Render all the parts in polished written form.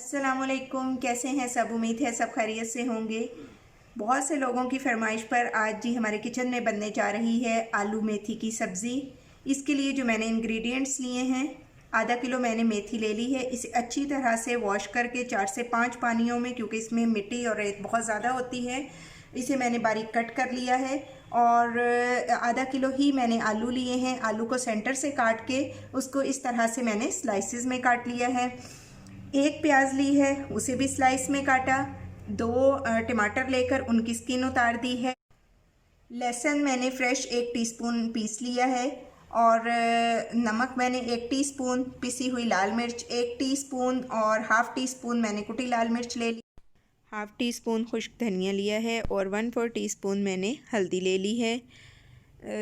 अस्सलामुअलैकुम, कैसे हैं सब। उम्मीद है सब खैरियत से होंगे। बहुत से लोगों की फरमाइश पर आज जी हमारे किचन में बनने जा रही है आलू मेथी की सब्ज़ी। इसके लिए जो मैंने इंग्रेडिएंट्स लिए हैं, आधा किलो मैंने मेथी ले ली है। इसे अच्छी तरह से वॉश करके 4 से 5 पानियों में, क्योंकि इसमें मिट्टी और रेत बहुत ज़्यादा होती है, इसे मैंने बारीक कट कर लिया है। और आधा किलो ही मैंने आलू लिए हैं। आलू को सेंटर से काट के उसको इस तरह से मैंने स्लाइसिस में काट लिया है। एक प्याज ली है, उसे भी स्लाइस में काटा। 2 टमाटर लेकर उनकी स्किन उतार दी है। लहसुन मैंने फ्रेश 1 टीस्पून पीस लिया है। और नमक मैंने 1 टीस्पून, पिसी हुई लाल मिर्च 1 टीस्पून और हाफ़ टी स्पून मैंने कुटी लाल मिर्च ले ली। हाफ़ टी स्पून खुश्क धनिया लिया है और 1/4 टीस्पून मैंने हल्दी ले ली है।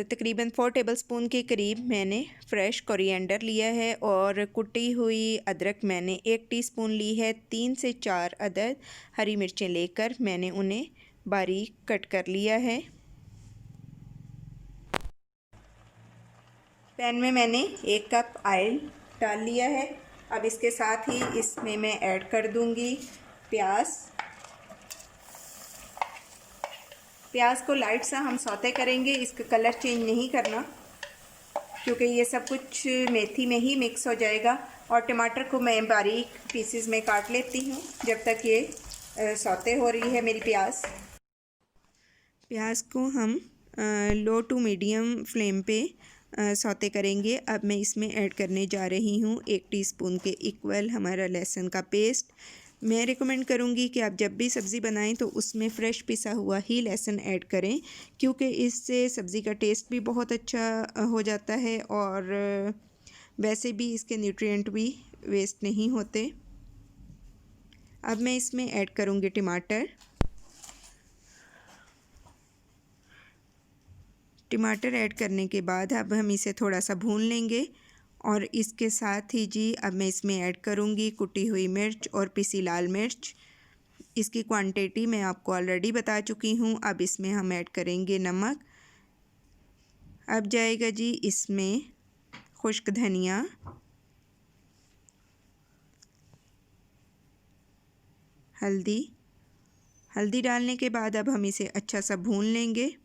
तकरीबन 4 टेबलस्पून के करीब मैंने फ़्रेश कोरिएंडर लिया है और कुटी हुई अदरक मैंने 1 टीस्पून ली है। 3 से 4 अदद हरी मिर्चें लेकर मैंने उन्हें बारीक कट कर लिया है। पैन में मैंने 1 कप ऑयल डाल लिया है। अब इसके साथ ही इसमें मैं ऐड कर दूंगी प्याज को लाइट सा हम सौते करेंगे। इसका कलर चेंज नहीं करना, क्योंकि ये सब कुछ मेथी में ही मिक्स हो जाएगा। और टमाटर को मैं बारीक पीसेस में काट लेती हूँ जब तक ये सौते हो रही है मेरी प्याज को हम लो टू मीडियम फ्लेम पे सौते करेंगे। अब मैं इसमें ऐड करने जा रही हूँ 1 टीस्पून के इक्वल हमारा लहसुन का पेस्ट। मैं रिकमेंड करूँगी कि आप जब भी सब्ज़ी बनाएं तो उसमें फ़्रेश पिसा हुआ ही लहसुन ऐड करें, क्योंकि इससे सब्ज़ी का टेस्ट भी बहुत अच्छा हो जाता है और वैसे भी इसके न्यूट्रिएंट भी वेस्ट नहीं होते। अब मैं इसमें ऐड करूँगी टमाटर ऐड करने के बाद अब हम इसे थोड़ा सा भून लेंगे। और इसके साथ ही जी अब मैं इसमें ऐड करूँगी कुटी हुई मिर्च और पिसी लाल मिर्च। इसकी क्वांटिटी मैं आपको ऑलरेडी बता चुकी हूँ। अब इसमें हम ऐड करेंगे नमक। अब जाएगा जी इसमें खुश्क धनिया, हल्दी डालने के बाद अब हम इसे अच्छा सा भून लेंगे।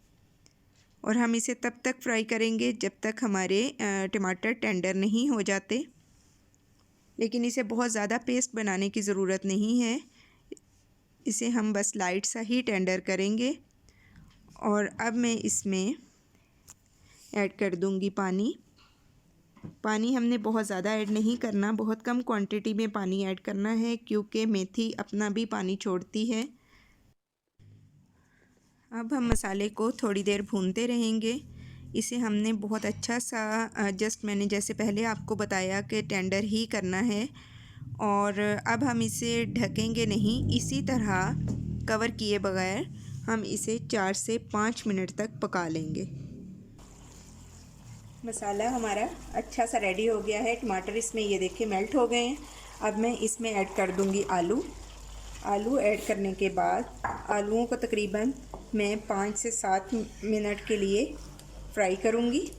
और हम इसे तब तक फ्राई करेंगे जब तक हमारे टमाटर टेंडर नहीं हो जाते। लेकिन इसे बहुत ज़्यादा पेस्ट बनाने की ज़रूरत नहीं है, इसे हम बस लाइट सा ही टेंडर करेंगे। और अब मैं इसमें ऐड कर दूंगी पानी हमने बहुत ज़्यादा ऐड नहीं करना, बहुत कम क्वांटिटी में पानी ऐड करना है, क्योंकि मेथी अपना भी पानी छोड़ती है। अब हम मसाले को थोड़ी देर भूनते रहेंगे। इसे हमने बहुत अच्छा सा जस्ट मैंने जैसे पहले आपको बताया कि टेंडर ही करना है। और अब हम इसे ढकेंगे नहीं, इसी तरह कवर किए बगैर हम इसे 4 से 5 मिनट तक पका लेंगे। मसाला हमारा अच्छा सा रेडी हो गया है। टमाटर इसमें ये देखिए मेल्ट हो गए हैं। अब मैं इसमें ऐड कर दूंगी आलू ऐड करने के बाद आलूओं को तकरीबन मैं 5 से 7 मिनट के लिए फ्राई करूंगी।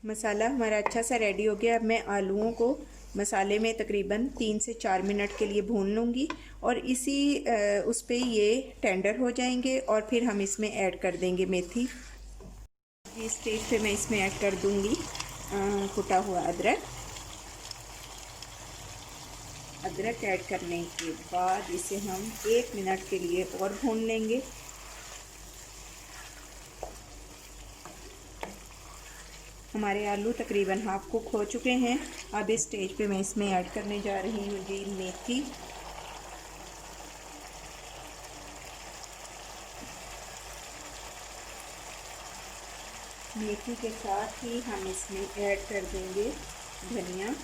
मसाला हमारा अच्छा सा रेडी हो गया। अब मैं आलूओं को मसाले में तकरीबन 3 से 4 मिनट के लिए भून लूँगी और इसी उस पे ये टेंडर हो जाएंगे। और फिर हम इसमें ऐड कर देंगे मेथी। इस स्टेज पे मैं इसमें ऐड कर दूँगी कुटा हुआ अदरक ऐड करने के बाद इसे हम 1 मिनट के लिए और भून लेंगे। हमारे आलू तकरीबन हाफ कुक हो चुके हैं। अब इस स्टेज पे मैं इसमें ऐड करने जा रही हूँ जी मेथी के साथ ही हम इसमें ऐड कर देंगे धनिया।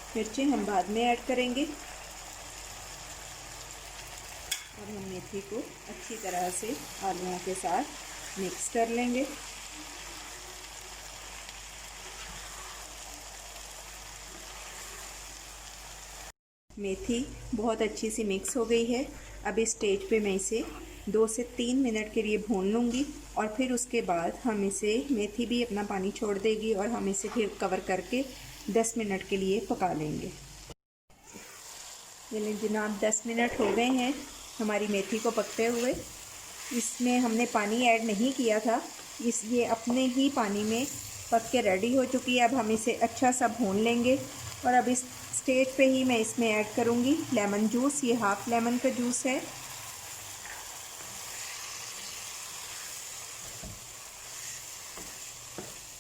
मिर्चें हम बाद में ऐड करेंगे। और हम मेथी को अच्छी तरह से आलूओं के साथ मिक्स कर लेंगे। मेथी बहुत अच्छी सी मिक्स हो गई है। अब इस स्टेज पे मैं इसे 2 से 3 मिनट के लिए भून लूँगी और फिर उसके बाद हम इसे, मेथी भी अपना पानी छोड़ देगी और हम इसे फिर कवर करके 10 मिनट के लिए पका लेंगे। ये जनाब 10 मिनट हो गए हैं हमारी मेथी को पकते हुए। इसमें हमने पानी ऐड नहीं किया था, ये अपने ही पानी में पक के रेडी हो चुकी है। अब हम इसे अच्छा सा भून लेंगे और अब इस स्टेज पे ही मैं इसमें ऐड करूँगी लेमन जूस। ये हाफ़ लेमन का जूस है।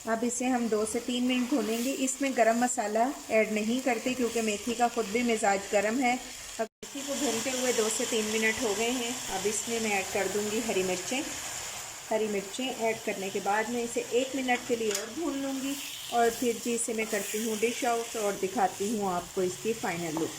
अब इसे हम 2 से 3 मिनट भूनेंगे। इसमें गरम मसाला ऐड नहीं करते क्योंकि मेथी का ख़ुद भी मिजाज गर्म है। अब मेथी को भूनते हुए 2 से 3 मिनट हो गए हैं। अब इसमें मैं ऐड कर दूंगी हरी मिर्चें। हरी मिर्चें ऐड करने के बाद मैं इसे 1 मिनट के लिए और भून लूँगी और फिर जी इसे मैं करती हूँ डिश आउट और दिखाती हूँ आपको इसकी फ़ाइनल लुक।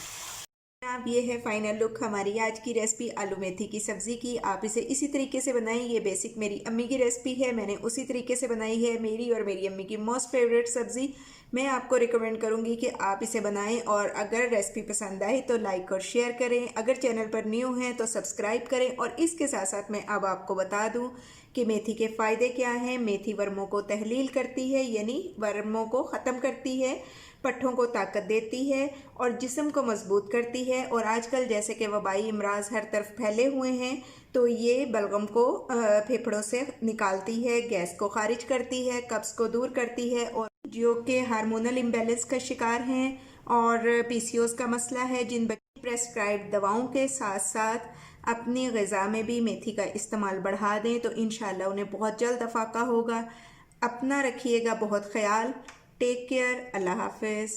अब ये है फाइनल लुक हमारी आज की रेसिपी आलू मेथी की सब्ज़ी की। आप इसे इसी तरीके से बनाएं। ये बेसिक मेरी अम्मी की रेसिपी है, मैंने उसी तरीके से बनाई है। मेरी और मेरी अम्मी की मोस्ट फेवरेट सब्ज़ी। मैं आपको रिकमेंड करूंगी कि आप इसे बनाएं और अगर रेसिपी पसंद आए तो लाइक और शेयर करें। अगर चैनल पर न्यू हैं तो सब्सक्राइब करें। और इसके साथ साथ मैं अब आपको बता दूँ कि मेथी के फ़ायदे क्या हैं। मेथी वर्मों को तहलील करती है, यानी वर्मों को ख़त्म करती है, पट्ठों को ताकत देती है और जिस्म को मजबूत करती है। और आजकल जैसे कि वबाई इमराज हर तरफ फैले हुए हैं तो ये बलगम को फेफड़ों से निकालती है, गैस को खारिज करती है, कब्ज़ को दूर करती है। और जो कि हार्मोनल इम्बैलेंस का शिकार हैं और पीसीओएस का मसला है, जिन बच्चे प्रेस्क्राइब्ड दवाओं के साथ साथ अपनी ग़िज़ा में भी मेथी का इस्तेमाल बढ़ा दें तो इंशाल्लाह उन्हें बहुत जल्द अफाका होगा। अपना रखिएगा बहुत ख्याल। Take care. अल्लाह हाफ़िज़।